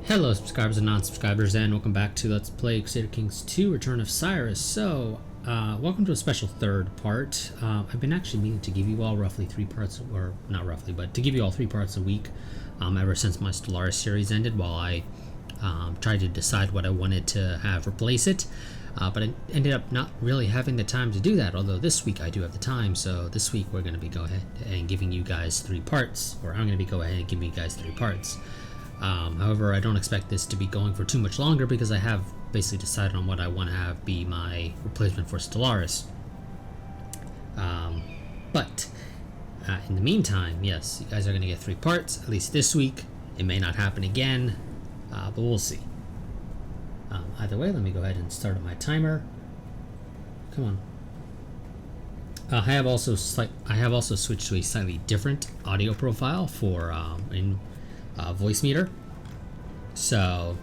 Hello subscribers and non-subscribers, and welcome back to Let's Play Crusader Kings 2 Return of Cyrus. So, welcome to a special third part. I've been actually meaning to give you all roughly 3 parts, or not roughly, but to give you all 3 parts a week ever since my Stellaris series ended, while I tried to decide what I wanted to have replace it. But I ended up not really having the time to do that, although this week I do have the time. So this week we're going to be going ahead and giving you guys 3 parts, or I'm going to be going ahead and giving you guys 3 parts. However, I don't expect this to be going for too much longer because I have basically decided on what I want to have be my replacement for Stellaris. But in the meantime, yes, you guys are going to get 3 parts, at least this week. It may not happen again, but we'll see. Either way, let me go ahead and start my timer. Come on. I have also switched to a slightly different audio profile for voice meter. So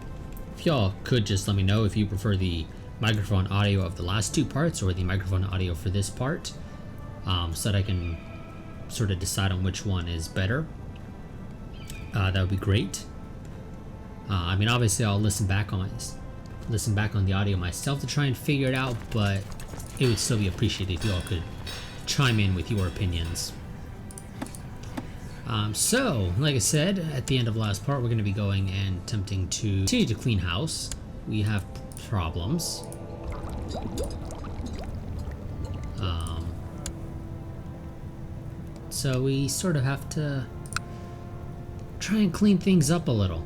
if y'all could just let me know if you prefer the microphone audio of the last 2 parts or the microphone audio for this part, so that I can sort of decide on which one is better. That would be great. I mean, obviously I'll listen back on the audio myself to try and figure it out, but it would still be appreciated if you all could chime in with your opinions. So, like I said, at the end of the last part, we're going to be going and attempting to continue to clean house. We have problems. So we sort of have to try and clean things up a little.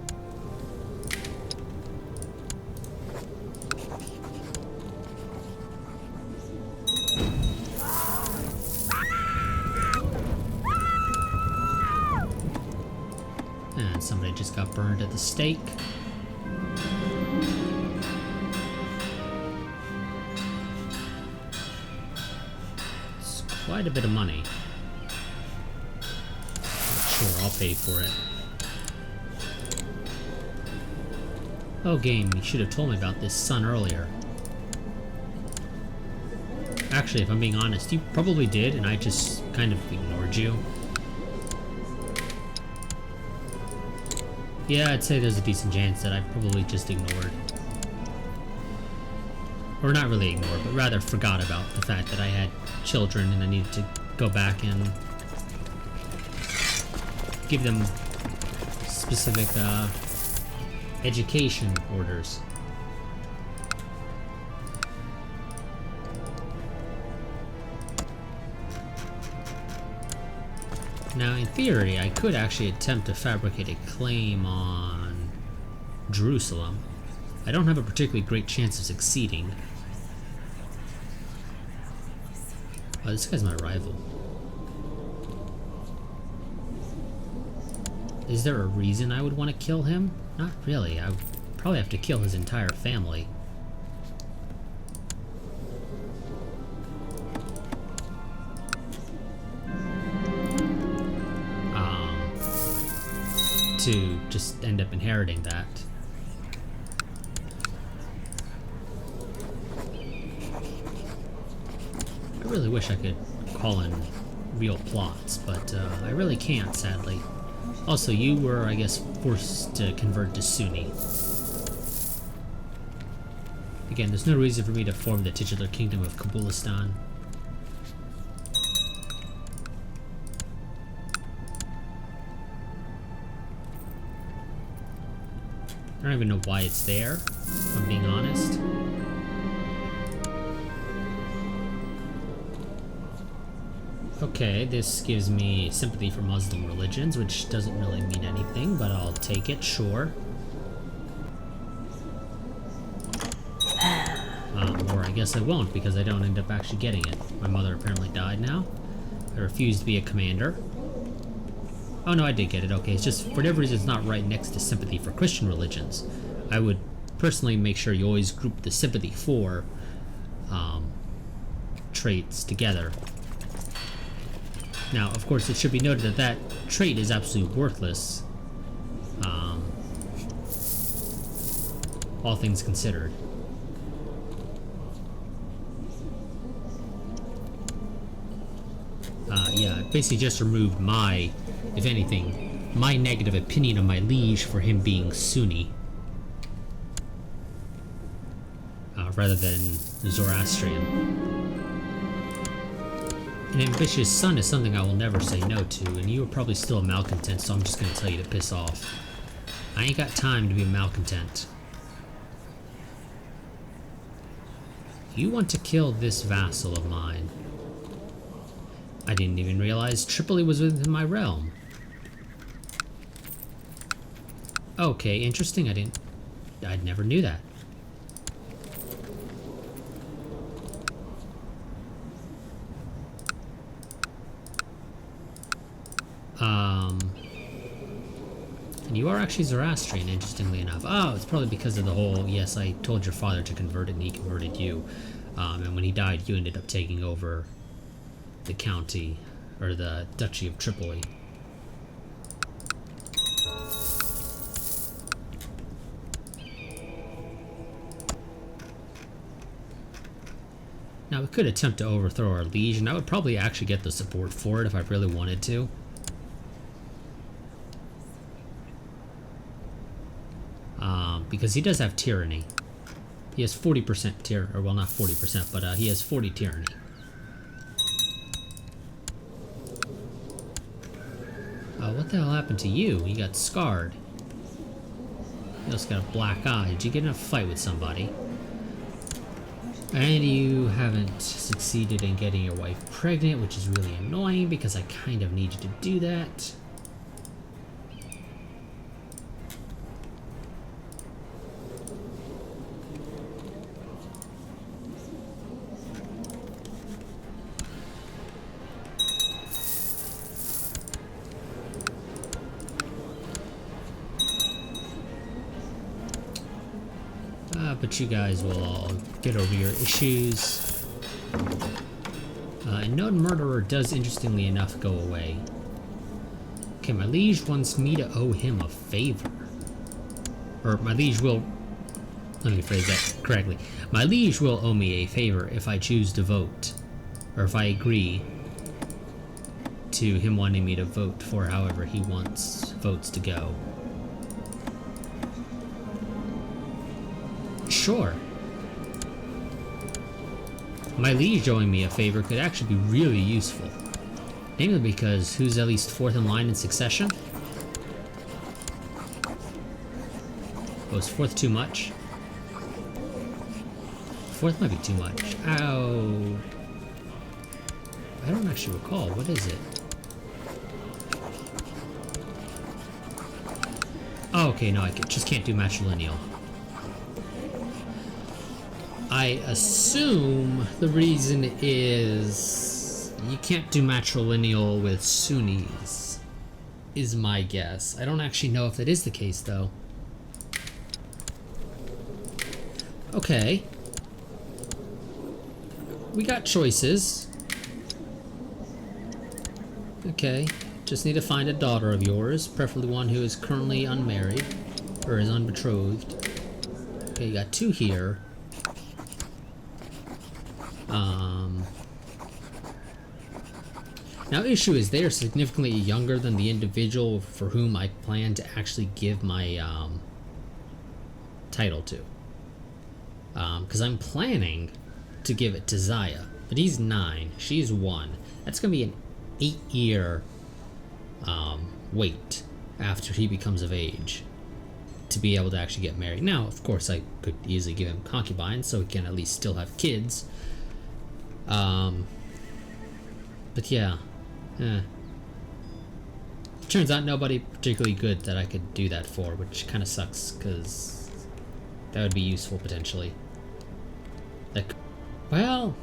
And somebody just got burned at the stake. It's quite a bit of money. Sure, I'll pay for it. Oh, game, you should have told me about this sun earlier. Actually, if I'm being honest, you probably did, and I just kind of ignored you. Yeah, I'd say there's a decent chance that I probably just ignored. Or not really ignored, but rather forgot about the fact that I had children and I needed to go back and give them specific education orders. Now, in theory, I could actually attempt to fabricate a claim on Jerusalem. I don't have a particularly great chance of succeeding. Oh, this guy's my rival. Is there a reason I would want to kill him? Not really. I would probably have to kill his entire family. To just end up inheriting that. I really wish I could call in real plots, but I really can't, sadly. Also, you were, I guess, forced to convert to Sunni. Again, there's no reason for me to form the titular kingdom of Kabulistan. I don't even know why it's there, if I'm being honest. Okay, this gives me sympathy for Muslim religions, which doesn't really mean anything, but I'll take it, sure. Or I guess I won't, because I don't end up actually getting it. My mother apparently died now. I refuse to be a commander. Oh no, I did get it. Okay, it's just for whatever reason it's not right next to sympathy for Christian religions. I would personally make sure you always group the sympathy for traits together. Now, of course, it should be noted that that trait is absolutely worthless, all things considered. Yeah, it basically just removed my, if anything, my negative opinion of my liege for him being Sunni. rather than Zoroastrian. An ambitious son is something I will never say no to, and you are probably still a malcontent, so I'm just gonna tell you to piss off. I ain't got time to be a malcontent. You want to kill this vassal of mine. I didn't even realize Tripoli was within my realm. Okay, interesting. I never knew that. And you are actually Zoroastrian, interestingly enough. Oh, it's probably because of the whole, yes, I told your father to convert it and he converted you. And when he died, you ended up taking over the county, or the Duchy of Tripoli. Now, we could attempt to overthrow our liege, and I would probably actually get the support for it if I really wanted to. Because he does have tyranny. He has 40% tyranny, or well, not 40%, but he has 40 tyranny. What the hell happened to you? You got scarred. You also got a black eye. Did you get in a fight with somebody? And you haven't succeeded in getting your wife pregnant, which is really annoying because I kind of need you to do that. But you guys will all get over your issues. And known murderer does, interestingly enough, go away. Okay, my liege wants me to owe him a favor. Or my liege will... Let me phrase that correctly. My liege will owe me a favor if I choose to vote. Or if I agree to him wanting me to vote for however he wants votes to go. Sure. My liege owing me a favor could actually be really useful. Namely because who's at least fourth in line in succession? Oh, is fourth too much? Fourth might be too much. Ow. I don't actually recall. What is it? Oh, okay, no, I just can't do matrilineal. I assume the reason is you can't do matrilineal with Sunnis, is my guess. I don't actually know if that is the case, though. Okay. We got choices. Okay. Just need to find a daughter of yours, preferably one who is currently unmarried, or is unbetrothed. Okay, you got two here. Now, issue is they are significantly younger than the individual for whom I plan to actually give my title to. Because I'm planning to give it to Zaya, but he's 9, she's 1. That's going to be an 8-year wait after he becomes of age to be able to actually get married. Now, of course, I could easily give him concubines so he can at least still have kids. But yeah. Turns out nobody particularly good that I could do that for, which kind of sucks, because that would be useful potentially. Like, well,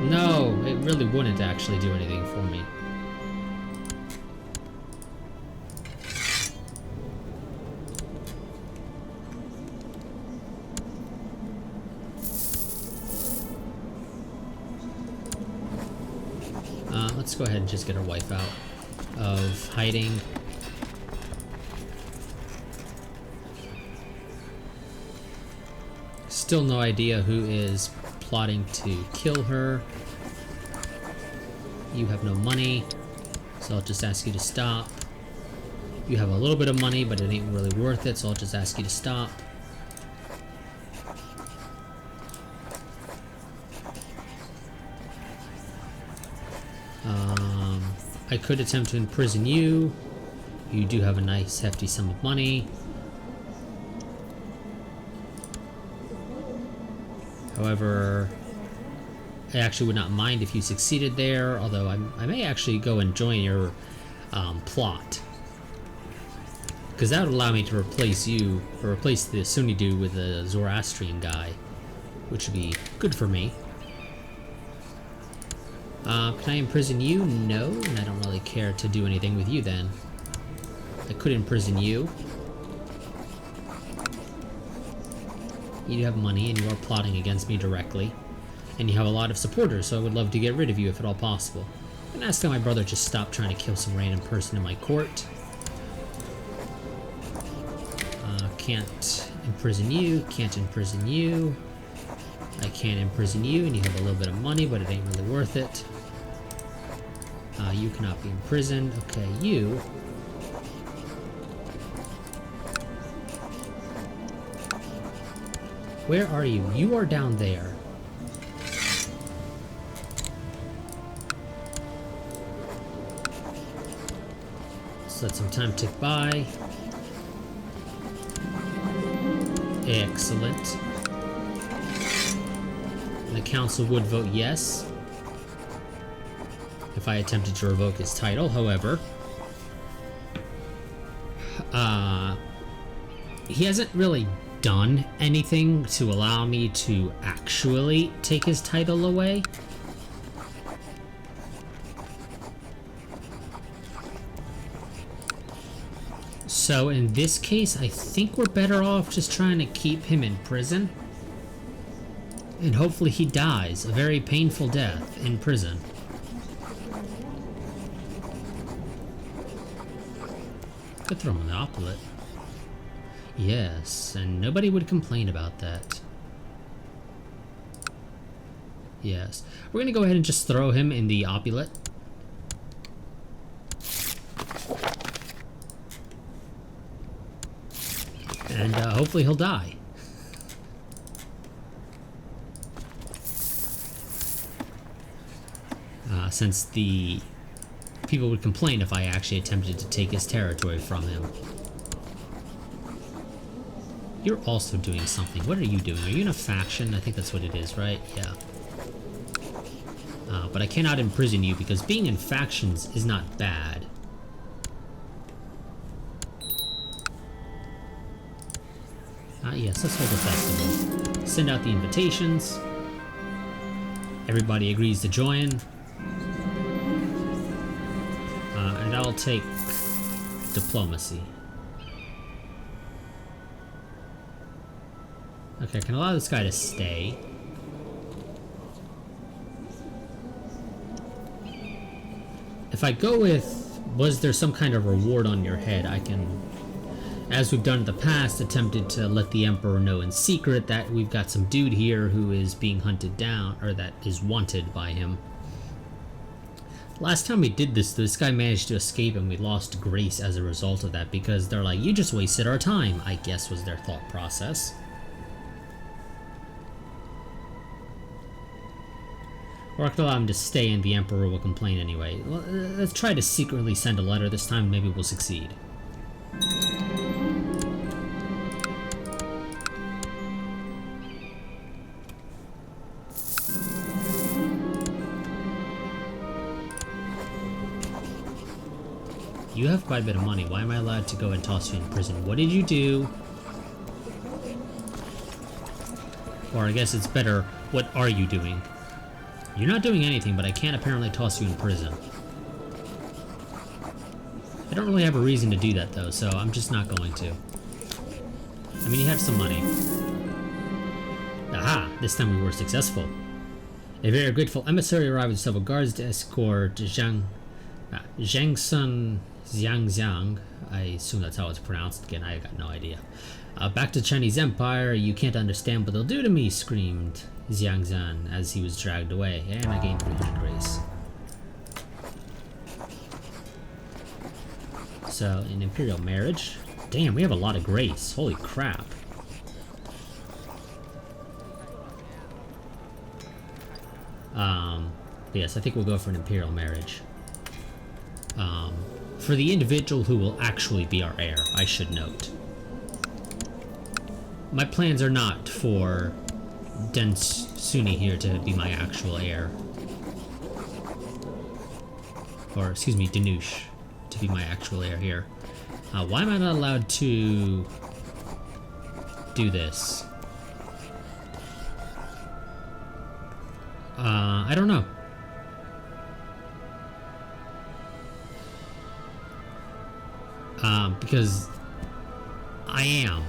no, it really wouldn't actually do anything for me. Let's go ahead and just get our wife out of hiding. Still no idea who is plotting to kill her. You have no money, so I'll just ask you to stop. You have a little bit of money, but it ain't really worth it, so I'll just ask you to stop. I could attempt to imprison you. You do have a nice hefty sum of money. However, I actually would not mind if you succeeded there, although I may actually go and join your plot. Because that would allow me to replace you, or replace the Sunni dude with a Zoroastrian guy, which would be good for me. Can I imprison you? No, and I don't really care to do anything with you then. I could imprison you. You do have money and you are plotting against me directly. And you have a lot of supporters, so I would love to get rid of you if at all possible. And ask that my brother just stop trying to kill some random person in my court. Can't imprison you, can't imprison you. I can't imprison you, and you have a little bit of money, but it ain't really worth it. You cannot be imprisoned. Okay, you. Where are you? You are down there. Let's let some time tick by. Excellent. The council would vote yes if I attempted to revoke his title. However, he hasn't really done anything to allow me to actually take his title away. So in this case, I think we're better off just trying to keep him in prison. And hopefully he dies a very painful death in prison. Could throw him in the opulent. Yes, and nobody would complain about that. Yes. We're gonna go ahead and just throw him in the opulent. And hopefully he'll die. Since the people would complain if I actually attempted to take his territory from him. You're also doing something. What are you doing? Are you in a faction? I think that's what it is, right? Yeah. But I cannot imprison you because being in factions is not bad. Yes, let's hold a festival. Send out the invitations. Everybody agrees to join. And I'll take diplomacy. Okay, I can allow this guy to stay. If I go with, was there some kind of reward on your head, I can, as we've done in the past, attempted to let the Emperor know in secret that we've got some dude here who is being hunted down, or that is wanted by him. Last time we did this guy managed to escape and we lost grace as a result of that because they're like, you just wasted our time, I guess was their thought process. Or I could allow him to stay and the Emperor will complain anyway. Well, let's try to secretly send a letter this time, maybe we'll succeed. You have quite a bit of money. Why am I allowed to go and toss you in prison? What did you do? Or I guess it's better, what are you doing? You're not doing anything, but I can't apparently toss you in prison. I don't really have a reason to do that, though, so I'm just not going to. I mean, you have some money. Aha! This time we were successful. A very grateful emissary arrived with several guards to escort Zhangsun Xiangxiang. I assume that's how it's pronounced. Again, I got no idea. Back to the Chinese Empire. You can't understand what they'll do to me, screamed Xiangxiang as he was dragged away. And I gained 300 grace. So, an imperial marriage. Damn, we have a lot of grace. Holy crap. Yes, I think we'll go for an imperial marriage. For the individual who will actually be our heir, I should note. My plans are not for Densuni here to be my actual heir. Or, excuse me, Danush to be my actual heir here. Why am I not allowed to do this? I don't know. Because I am.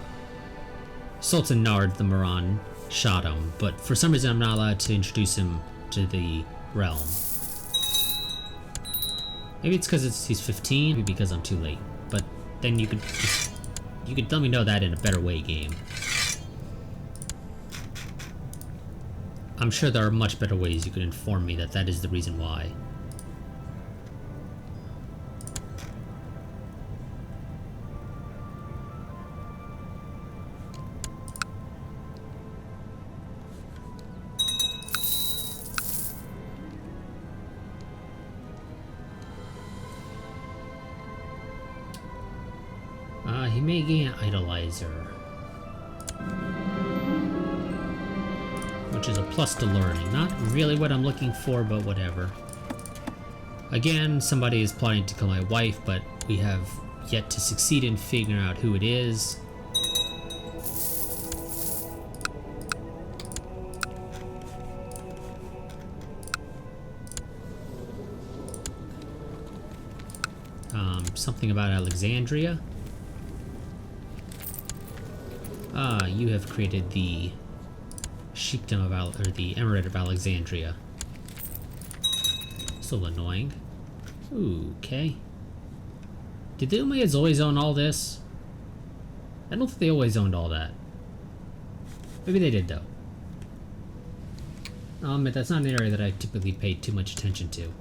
Sultan Nard the Moran shot him, but for some reason I'm not allowed to introduce him to the realm. Maybe it's because he's 15, maybe because I'm too late. But then you could let me know that in a better way, game. I'm sure there are much better ways you could inform me that is the reason why. He may gain an idolizer, which is a plus to learning. Not really what I'm looking for, but whatever. Again, somebody is plotting to kill my wife, but we have yet to succeed in figuring out who it is. Something about Alexandria. You have created the Sheikdom of or the Emirate of Alexandria. Still annoying. Ooh, okay. Did the Umayyads always own all this? I don't think they always owned all that. Maybe they did, though. But that's not an area that I typically pay too much attention to.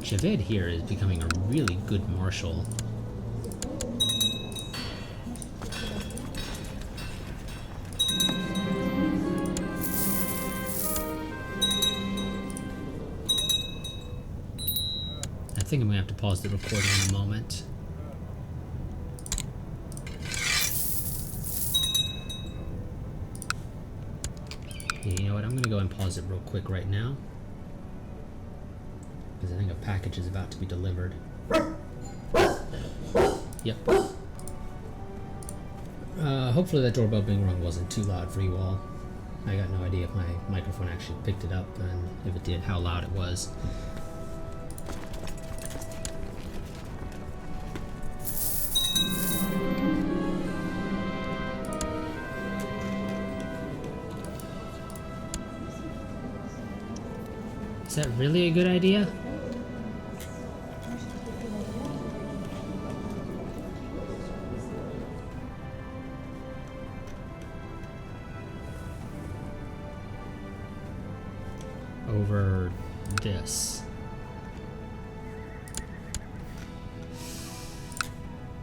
Javed here is becoming a really good marshal. I think I'm gonna have to pause the recording in a moment. Yeah, you know what? I'm gonna go and pause it real quick right now, because I think a package is about to be delivered. Yep. Hopefully that doorbell being rung wasn't too loud for you all. I got no idea if my microphone actually picked it up, and if it did, how loud it was. Is that really a good idea? Over this.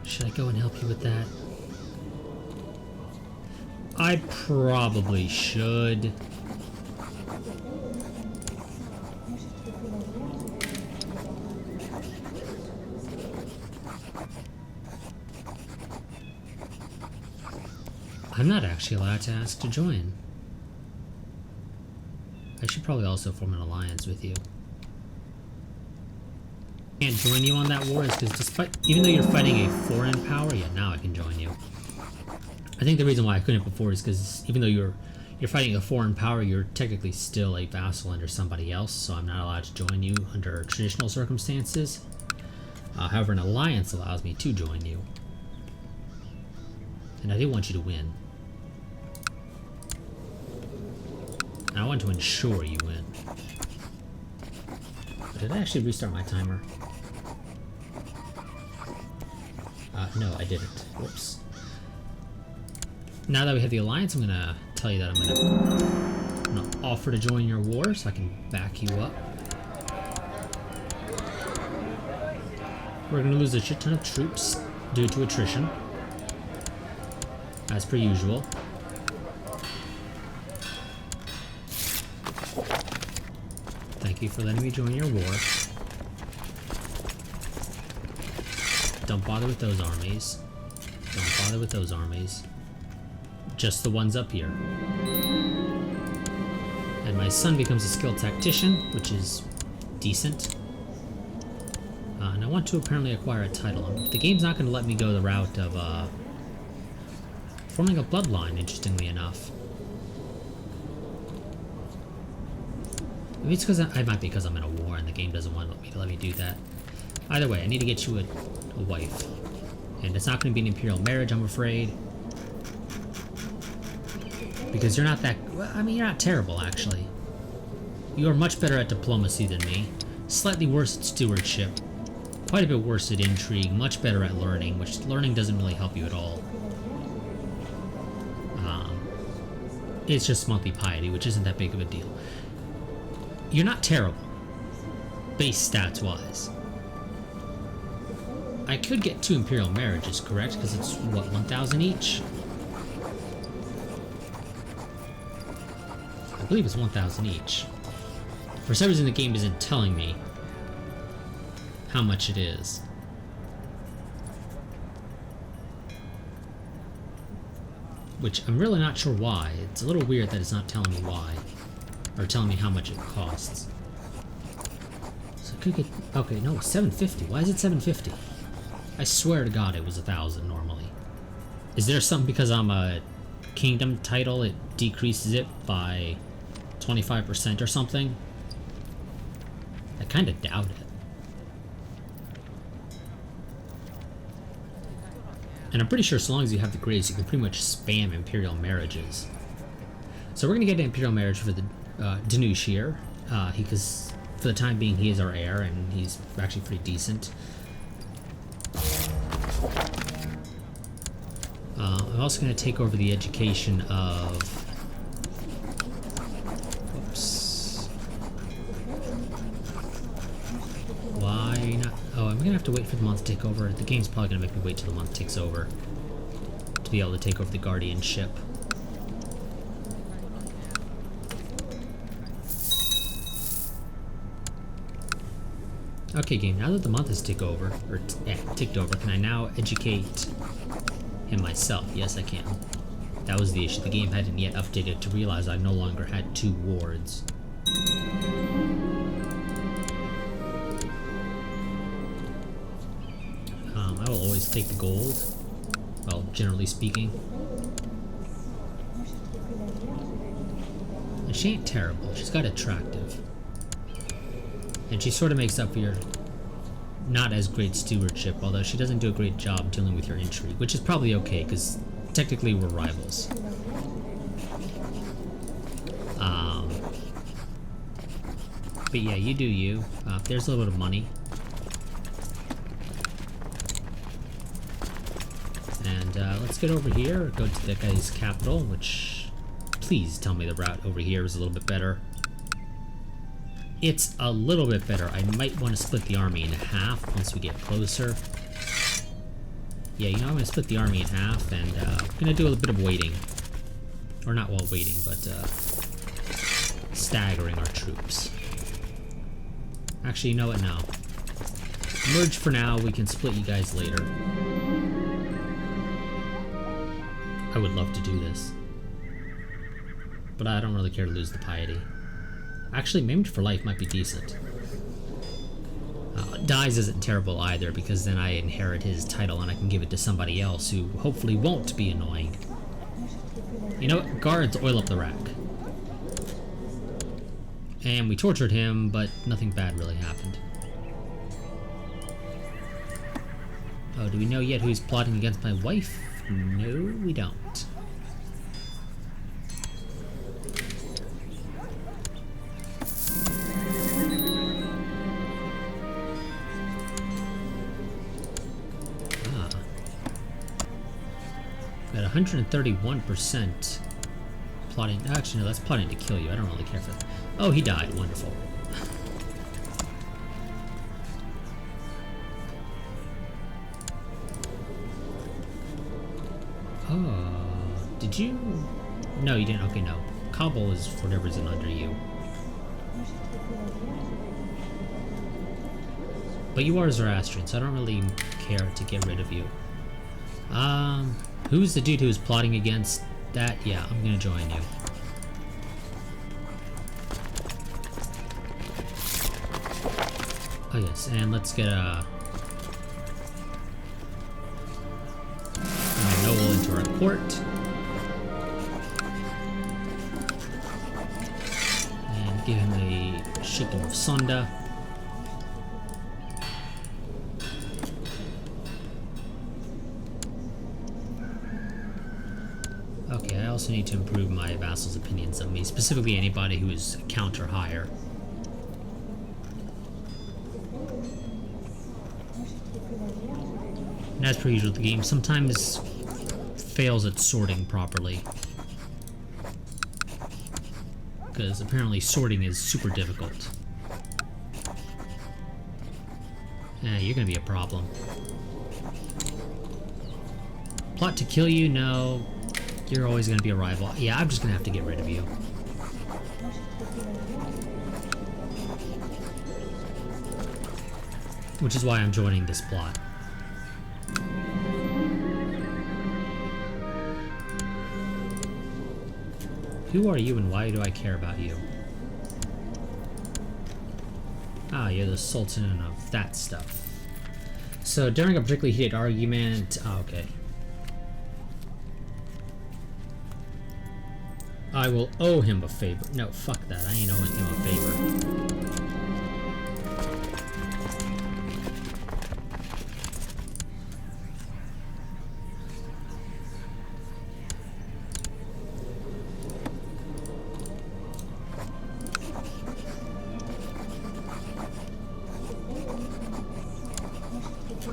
Should I go and help you with that? I probably should. I'm not actually allowed to ask to join. I should probably also form an alliance with you. Can't join you on that war is because despite, even though you're fighting a foreign power, yeah, now I can join you. I think the reason why I couldn't before is because even though you're fighting a foreign power, you're technically still a vassal under somebody else, so I'm not allowed to join you under traditional circumstances. However, an alliance allows me to join you. And I do want you to win. And I want to ensure you win. But did I actually restart my timer? No, I didn't. Whoops. Now that we have the alliance, I'm gonna tell you that I'm gonna offer to join your war so I can back you up. We're gonna lose a shit ton of troops due to attrition. as per usual. Thank you for letting me join your war. Don't bother with those armies. Don't bother with those armies. Just the ones up here. And my son becomes a skilled tactician, which is decent. And I want to apparently acquire a title. The game's not going to let me go the route of forming a bloodline, interestingly enough. Maybe it's because I might be because I'm in a war and the game doesn't want me to let me do that. Either way, I need to get you a wife. And it's not going to be an imperial marriage, I'm afraid. Because you're not that... Well, I mean, you're not terrible, actually. You are much better at diplomacy than me. Slightly worse at stewardship. Quite a bit worse at intrigue. Much better at learning, which learning doesn't really help you at all. It's just monthly piety, which isn't that big of a deal. You're not terrible. Base stats-wise. I could get 2 imperial marriages, correct? Because it's, what, 1,000 each? I believe it's 1,000 each. For some reason the game isn't telling me how much it is. Which I'm really not sure why. It's a little weird that it's not telling me why. Or telling me how much it costs. So I could get... Okay, no, 750. Why is it 750? I swear to God it was 1,000 normally. Is there something because I'm a kingdom title, it decreases it by 25% or something? I kind of doubt it. And I'm pretty sure so long as you have the grades, you can pretty much spam imperial marriages. So we're going to get an imperial marriage for the Danush here. Because for the time being, he is our heir, and he's actually pretty decent. I'm also going to take over the education of... Whoops. Why not? Oh, I'm going to have to wait for the month to take over. The game's probably going to make me wait till the month takes over to be able to take over the guardianship. Okay, game, now that the month has ticked over, can I now educate him myself? Yes, I can. That was the issue. The game hadn't yet updated to realize I no longer had 2 wards. I will always take the gold. Well, generally speaking. And she ain't terrible. She's got attractive. And she sort of makes up for your not as great stewardship, although she doesn't do a great job dealing with your intrigue, which is probably okay, because technically we're rivals. But yeah, you do you. There's a little bit of money. And let's get over here, go to that guy's capital, which... Please tell me the route over here is a little bit better. It's a little bit better. I might want to split the army in half once we get closer. Yeah, you know, I'm going to split the army in half, and I'm going to do a little bit of waiting. Or not while waiting, but staggering our troops. Actually, you know what? No. Merge for now. We can split you guys later. I would love to do this. But I don't really care to lose the piety. Actually, Maimed for Life might be decent. Dies isn't terrible either, because then I inherit his title and I can give it to somebody else who hopefully won't be annoying. You know what? Guards, oil up the rack. And we tortured him, but nothing bad really happened. Oh, do we know yet who's plotting against my wife? No, we don't. At 131% plotting. Actually, no, that's plotting to kill you. I don't really care for that. Oh, he died. Wonderful. Oh. did you? No, you didn't. Okay, no. Kabul is for whatever reason under you. But you are Zoroastrian, so I don't really care to get rid of you. Who's the dude who's plotting against that? Yeah, I'm gonna join you. Oh yes, and let's get a noble into our court. And give him a shipment of Sonda. Okay, I also need to improve my vassals' opinions of me, specifically anybody who is counter higher. And as per usual, the game sometimes fails at sorting properly. Because apparently sorting is super difficult. You're gonna be a problem. Plot to kill you? No. You're always gonna be a rival. Yeah, I'm just gonna have to get rid of you. Which is why I'm joining this plot. Who are you and why do I care about you? Ah, you're the Sultan of that stuff. So during a particularly heated argument... Oh, okay. I will owe him a favor. No, fuck that. I ain't owing him a favor.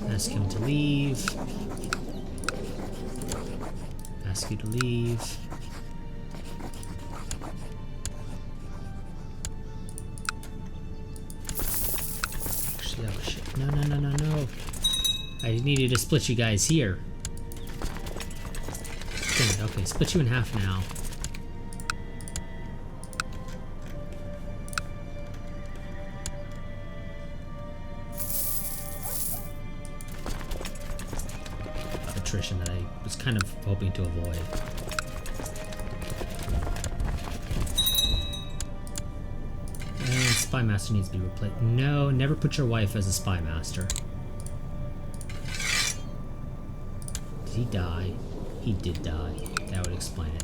Ask him to leave. Ask you to leave. Actually, oh shit. No, no, no, no, no. I needed to split you guys here. Damn it, okay, split you in half now. Attrition that I was kind of hoping to avoid. And Spy Master needs to be replaced. No, never put your wife as a Spy Master. Did he die? He did die. That would explain it.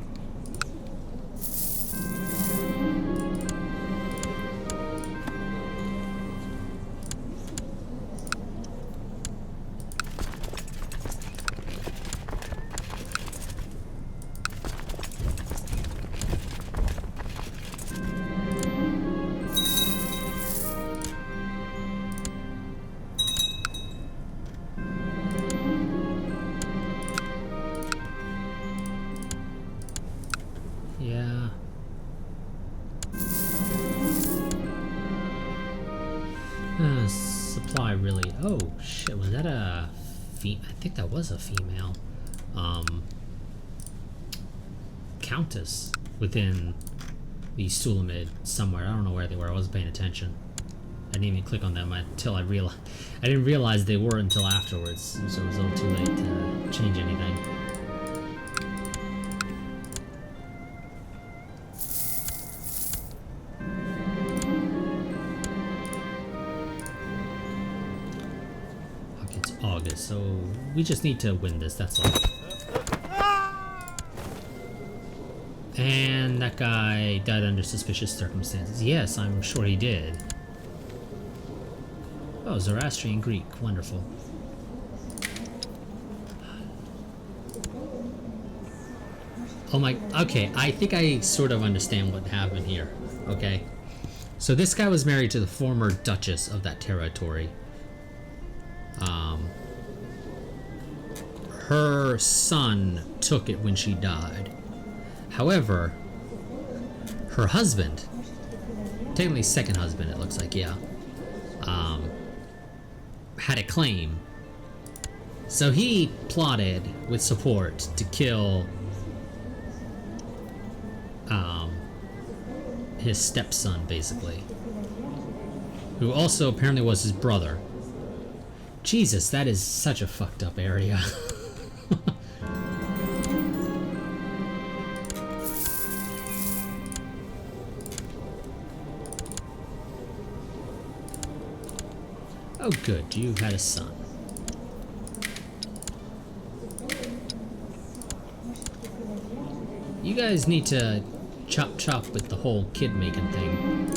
Yeah. Supply really. Oh shit! Was that a? I think that was a female. Countess within the Sulamid somewhere. I don't know where they were. I wasn't paying attention. I didn't even click on them until I realized. I didn't realize they were until afterwards, so it was a little too late to change anything. August, so we just need to win this, that's all. And that guy died under suspicious circumstances. Yes, I'm sure he did. Oh, Zoroastrian Greek, wonderful. Oh my, okay, I think I sort of understand what happened here, okay? So this guy was married to the former Duchess of that territory. Her son took it when she died. However, her husband, technically second husband it looks like, yeah, had a claim. So he plotted with support to kill his stepson, basically, who also apparently was his brother. Jesus, that is such a fucked up area. Oh good, you had a son. You guys need to chop chop with the whole kid making thing.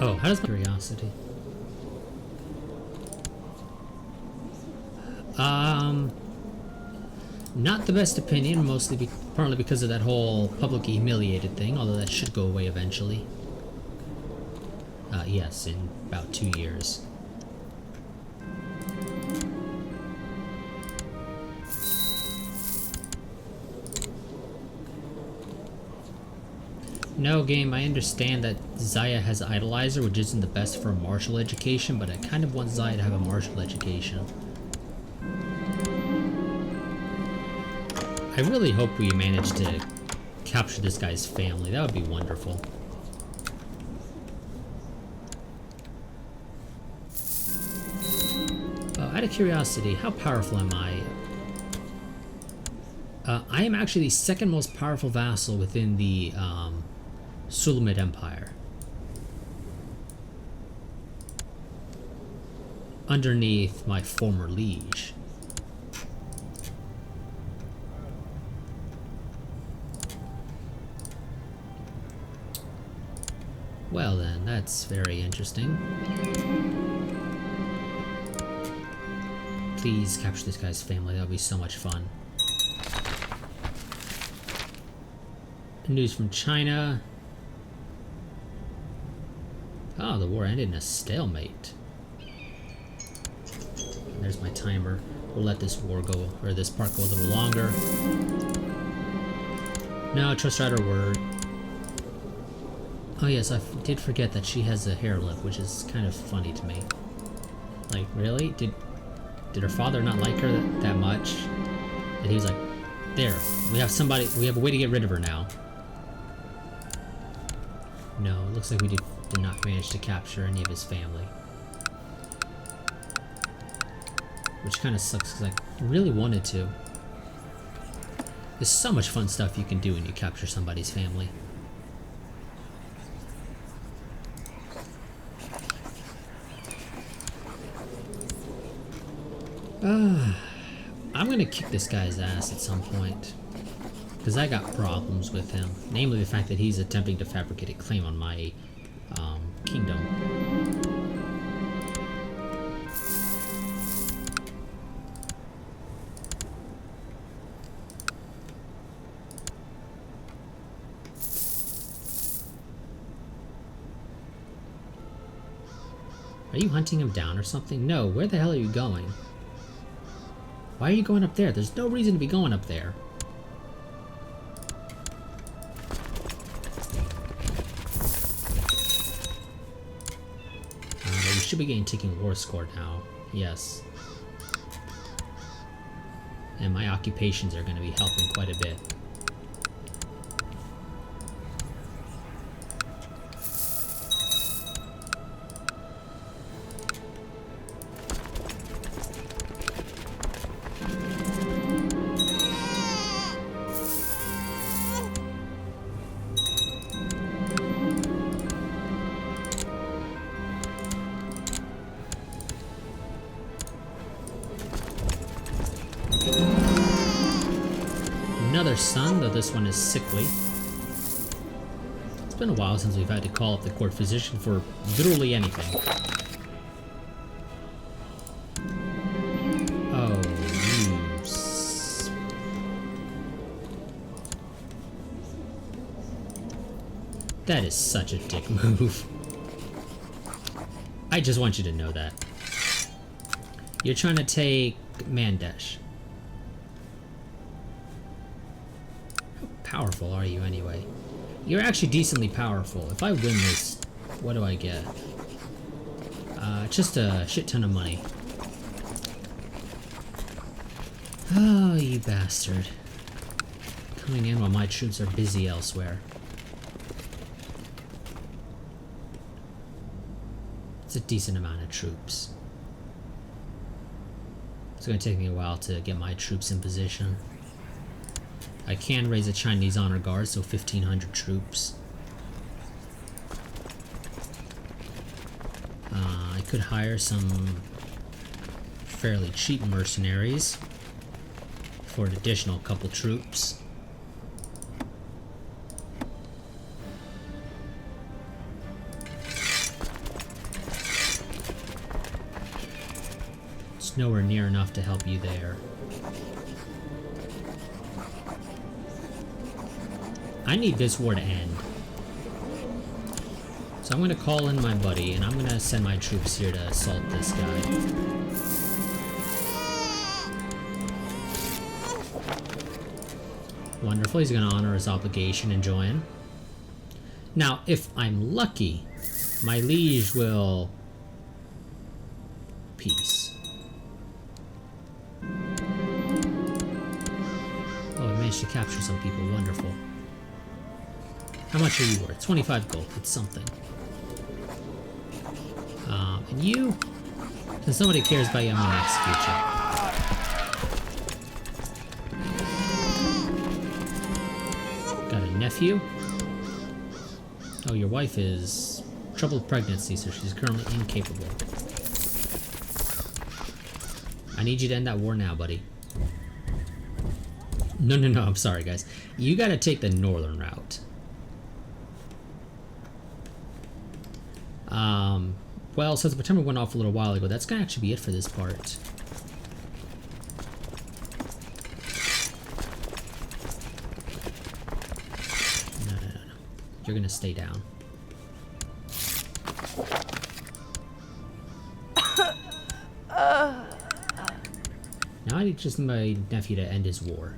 Oh, how does curiosity? Not the best opinion, mostly partly because of that whole publicly humiliated thing, although that should go away eventually. Yes, in about 2 years. No, game, I understand that Zaya has Idolizer, which isn't the best for a martial education, but I kind of want Zaya to have a martial education. I really hope we manage to capture this guy's family. That would be wonderful. Out of curiosity, how powerful am I? I am actually the second most powerful vassal within the Sulamite Empire. Underneath my former liege. Well then, that's very interesting. Please capture this guy's family, that would be so much fun. News from China. Oh, the war ended in a stalemate. There's my timer. We'll let this war go, or this part go a little longer. No, trust right her word. Oh yes, I did forget that she has a hair lip, which is kind of funny to me. Like, really? Did her father not like her that much? That he was like, there, we have a way to get rid of her now. No, it looks like we did not manage to capture any of his family. Which kind of sucks, because I really wanted to. There's so much fun stuff you can do when you capture somebody's family. I'm gonna kick this guy's ass at some point. Because I got problems with him. Namely the fact that he's attempting to fabricate a claim on my kingdom. Are you hunting him down or something? No, where the hell are you going? Why are you going up there? There's no reason to be going up there. We should be getting taking war score now. Yes. And my occupations are going to be helping quite a bit. Another son, though this one is sickly. It's been a while since we've had to call up the court physician for literally anything. Oh, that is such a dick move. I just want you to know that. You're trying to take Mandesh. How powerful are you anyway? You're actually decently powerful. If I win this, what do I get? Just a shit ton of money. Oh, you bastard. Coming in while my troops are busy elsewhere. It's a decent amount of troops. It's going to take me a while to get my troops in position. I can raise a Chinese honor guard, so 1,500 troops. I could hire some fairly cheap mercenaries for an additional couple troops. It's nowhere near enough to help you there. I need this war to end. So I'm going to call in my buddy, and I'm going to send my troops here to assault this guy. Wonderful, he's going to honor his obligation and join. Now, if I'm lucky, my liege will... Peace. Oh, I managed to capture some people, wonderful. How much are you worth? 25 gold, it's something. And you? Since nobody cares about you, I'm gonna execute you. Got a nephew? Oh, your wife is troubled pregnancy, so she's currently incapable. I need you to end that war now, buddy. No, I'm sorry, guys. You gotta take the northern route. Well, since the timer went off a little while ago, that's gonna actually be it for this part. No. You're gonna stay down. Now I just need my nephew to end his war.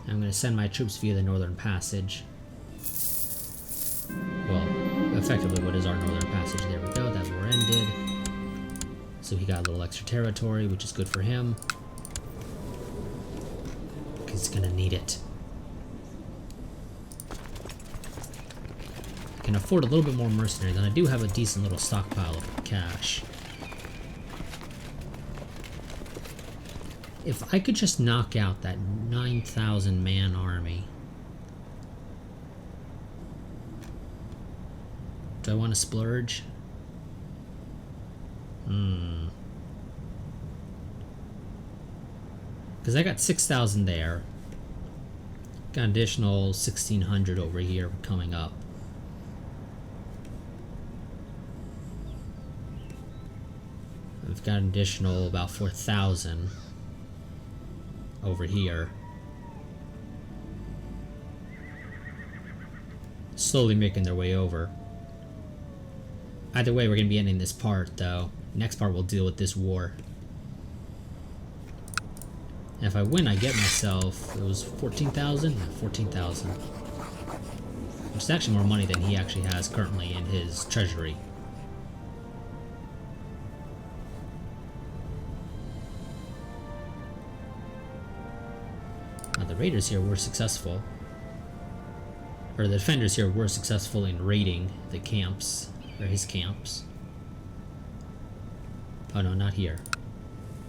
I'm gonna send my troops via the Northern Passage. Well, effectively, what is our Northern Passage? There we go, that war ended. So he got a little extra territory, which is good for him. He's gonna need it. I can afford a little bit more mercenaries, and I do have a decent little stockpile of cash. If I could just knock out that 9,000 man army. Do I want to splurge? Because I got 6,000 there. Got an additional 1,600 over here coming up. I've got an additional about 4,000 over here. Slowly making their way over. Either way, we're going to be ending this part, though. Next part, we'll deal with this war. And if I win, I get myself... It was 14,000? Yeah, 14,000. Which is actually more money than he actually has currently in his treasury. The raiders here were successful. Or the defenders here were successful in raiding the camps. Or his camps. Oh no, not here.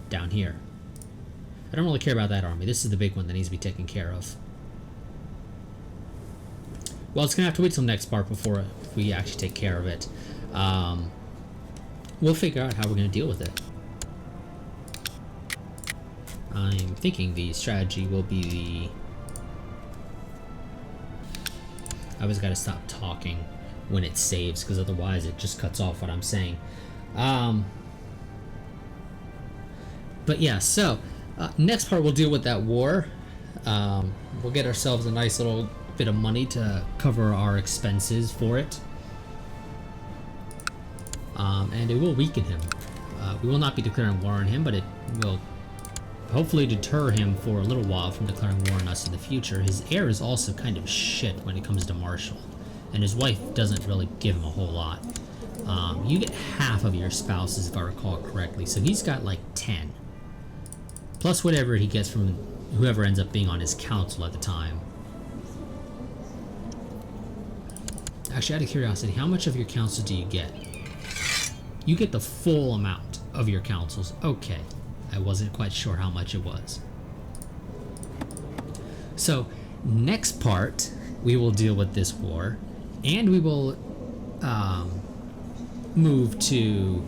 Down here. I don't really care about that army. This is the big one that needs to be taken care of. Well, it's going to have to wait till next part before we actually take care of it. We'll figure out how we're going to deal with it. I'm thinking the strategy will be the... I always got to stop talking when it saves, because otherwise it just cuts off what I'm saying. But yeah, so next part we'll deal with that war. We'll get ourselves a nice little bit of money to cover our expenses for it. And it will weaken him. We will not be declaring war on him, but it will hopefully deter him for a little while from declaring war on us in the future. His heir is also kind of shit when it comes to martial, and his wife doesn't really give him a whole lot. You get half of your spouses, if I recall correctly, so he's got like 10. Plus whatever he gets from whoever ends up being on his council at the time. Actually, out of curiosity, how much of your council do you get? You get the full amount of your councils. Okay. I wasn't quite sure how much it was. So, next part, we will deal with this war, and we will move to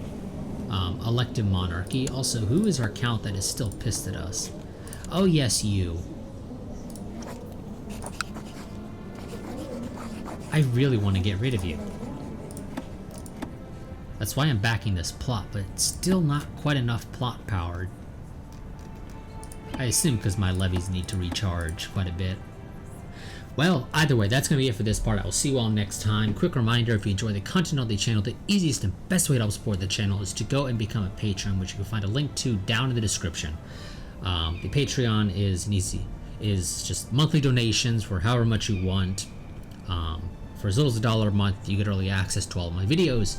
elective monarchy. Also, who is our count that is still pissed at us? Oh yes, you. I really want to get rid of you. That's why I'm backing this plot, but it's still not quite enough plot power. I assume because my levies need to recharge quite a bit. Well, either way, that's going to be it for this part. I will see you all next time. Quick reminder, if you enjoy the content of the channel, the easiest and best way to help support the channel is to go and become a patron, which you can find a link to down in the description. The Patreon is just monthly donations for however much you want. For as little as $1 a month, you get early access to all of my videos.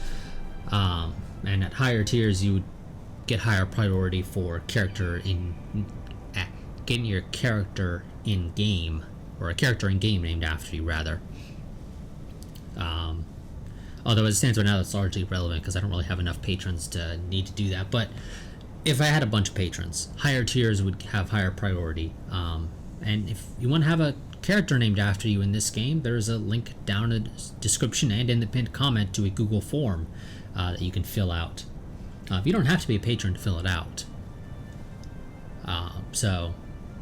And at higher tiers, you would get higher priority for getting your character in game, or a character in game named after you, rather. Although as it stands right now, that's largely irrelevant because I don't really have enough patrons to need to do that. But if I had a bunch of patrons, higher tiers would have higher priority. And if you want to have a character named after you in this game, there's a link down in the description and in the pinned comment to a Google form that you can fill out. You don't have to be a patron to fill it out. So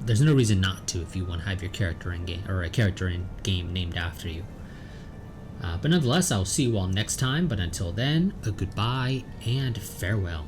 there's no reason not to if you want to have your character in game, or a character in game named after you. But nonetheless, I'll see you all next time. But until then, a goodbye and farewell.